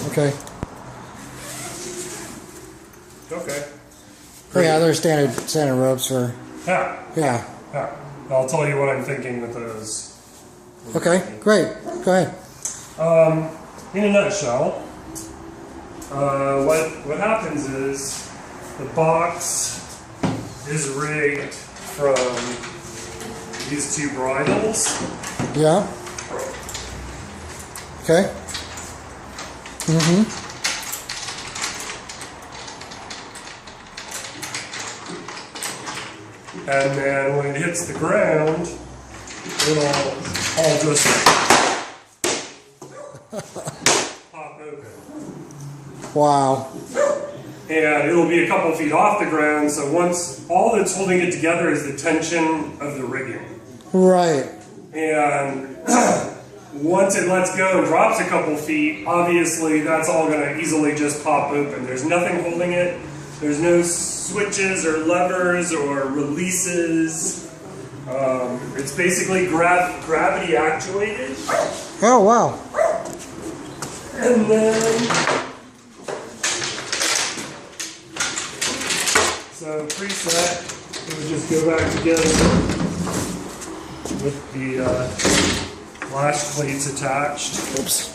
Okay. Okay. Oh, yeah, they're standard ropes for. Yeah. Yeah. Yeah. I'll tell you what I'm thinking with those. Okay, great. Go ahead. In a nutshell, what happens is the box is rigged from these two bridles. Yeah. Okay. Mm-hmm. And then when it hits the ground, it'll all just pop open. Wow. And it'll be a couple feet off the ground, so once all that's holding it together is the tension of the rigging. Right. And once it lets go and drops a couple feet, obviously that's all going to easily just pop open. There's nothing holding it. There's no switches or levers or releases. It's basically gravity actuated. Oh, wow. And then, so preset, it would just go back together with the lash plates attached. Oops.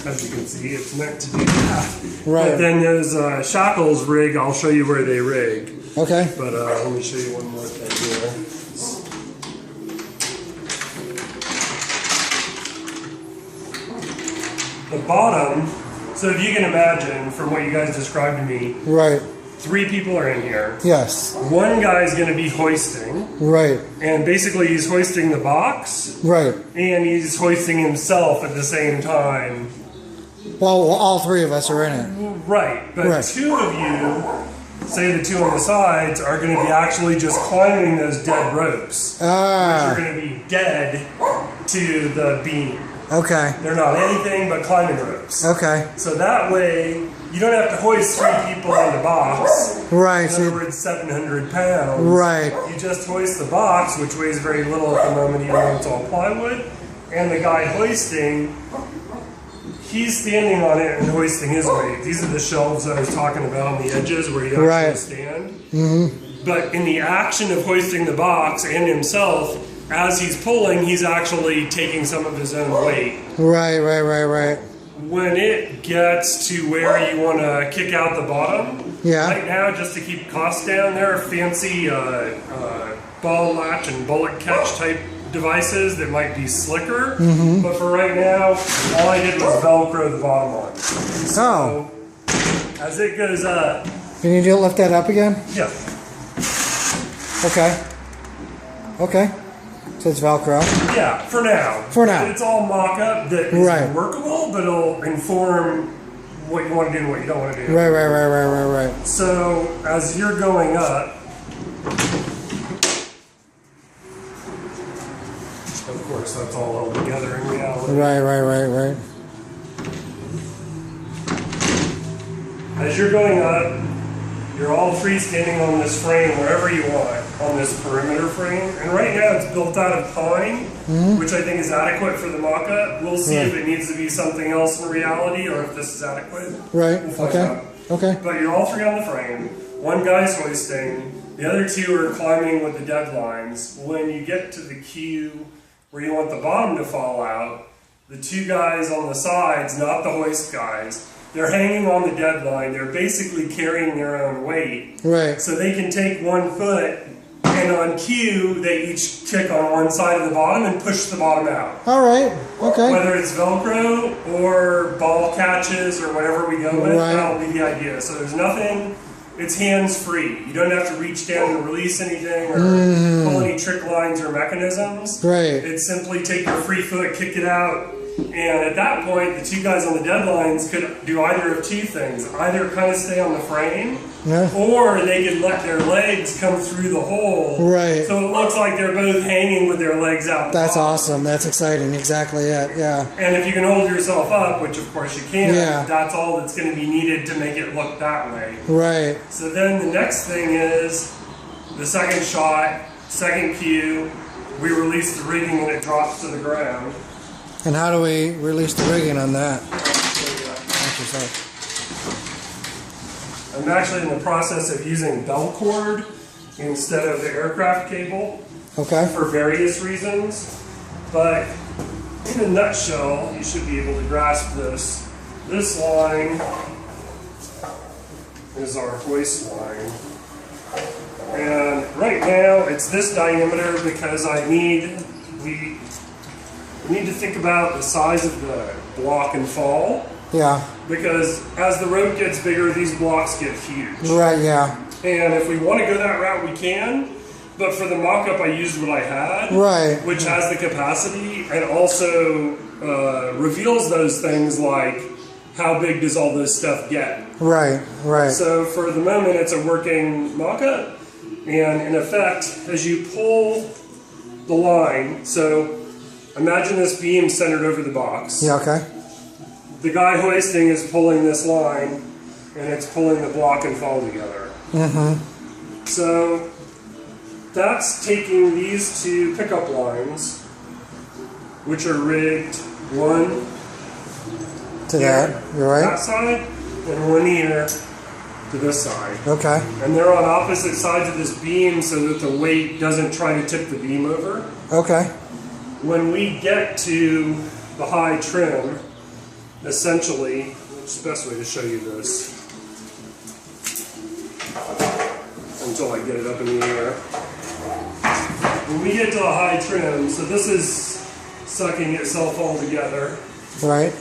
As you can see, it's meant to do that. Right. But then those shackles rig, I'll show you where they rig. Okay. But let me show you one more thing here. The bottom, so if you can imagine from what you guys described to me, Right. 3 people are in here. Yes. One guy is going to be hoisting, Right. and basically he's hoisting the box, Right. and he's hoisting himself at the same time. Well, all 3 of us are in it. Right, but Right. 2 of you, say the 2 on the sides, are going to be actually just climbing those dead ropes, which are Ah. going to be dead to the beam. Okay. They're not anything but climbing ropes. Okay. So that way, you don't have to hoist 3 people in the box. Right. In other words, 700 pounds. Right. You just hoist the box, which weighs very little at the moment, even though it's all plywood. And the guy hoisting, he's standing on it and hoisting his weight. These are the shelves that I was talking about on the edges where you actually Right. stand. Mm-hmm. But in the action of hoisting the box and himself, as he's pulling, he's actually taking some of his own weight. Right. Right. When it gets to where you want to kick out the bottom, Yeah. right now, just to keep costs down, there are fancy ball latch and bullet catch type devices that might be slicker. Mm-hmm. But for right now, all I did was Velcro the bottom on. So, as it goes up, Can you lift that up again? yeah. Okay. Okay. So it's Velcro. Yeah, for now. For now. It's all mock-up that is Right. workable, but it'll inform what you want to do and what you don't want to do. Right. So, as you're going up, of course, that's all held together in reality. Right. As you're going up, you're all freestanding on this frame wherever you want, on this perimeter frame. And right now it's built out of pine, which I think is adequate for the mock-up. We'll see if it needs to be something else in reality or if this is adequate. Right. We'll find Okay. out. Okay. But you're all 3 on the frame. One guy's hoisting. The other 2 are climbing with the deadlines. When you get to the cue where you want the bottom to fall out, the 2 guys on the sides, not the hoist guys, they're hanging on the deadline. They're basically carrying their own weight. Right. So they can take 1 foot, and on cue, they each kick on one side of the bottom and push the bottom out. All right. Okay. Whether it's Velcro or ball catches or whatever we go with, Right. that'll be the idea. So there's nothing, it's hands-free. You don't have to reach down and release anything or pull any trick lines or mechanisms. Right. It's simply take your free foot, kick it out, and at that point, the 2 guys on the deadlines could do either of 2 things. Either kind of stay on the frame, Yeah. or they could let their legs come through the hole. Right. So it looks like they're both hanging with their legs out. That's awesome. That's exciting. Exactly it. Yeah. And if you can hold yourself up, which of course you can, Yeah. that's all that's going to be needed to make it look that way. Right. So then the next thing is the second shot, second cue, we release the rigging and it drops to the ground. And how do we release the rigging on that? I'm actually in the process of using bell cord instead of the aircraft cable Okay. for various reasons. But in a nutshell, you should be able to grasp this. This line is our hoist line. And right now it's this diameter because we need to think about the size of the block and fall. Yeah. Because as the rope gets bigger, these blocks get huge. Right, yeah. And if we want to go that route, we can. But for the mock-up, I used what I had, Right. which has the capacity and also reveals those things like how big does all this stuff get. Right, right. So for the moment, it's a working mock-up. And in effect, as you pull the line, so imagine this beam centered over the box. Yeah, okay. The guy hoisting is pulling this line, and it's pulling the block and fall together. Mm-hmm. So that's taking these two pickup lines, which are rigged one To here, that, you're right. that side, and one here to this side. Okay. And they're on opposite sides of this beam so that the weight doesn't try to tip the beam over. Okay. When we get to the high trim, essentially, which is the best way to show you this until I get it up in the air. When we get to the high trim, so this is sucking itself all together. Right.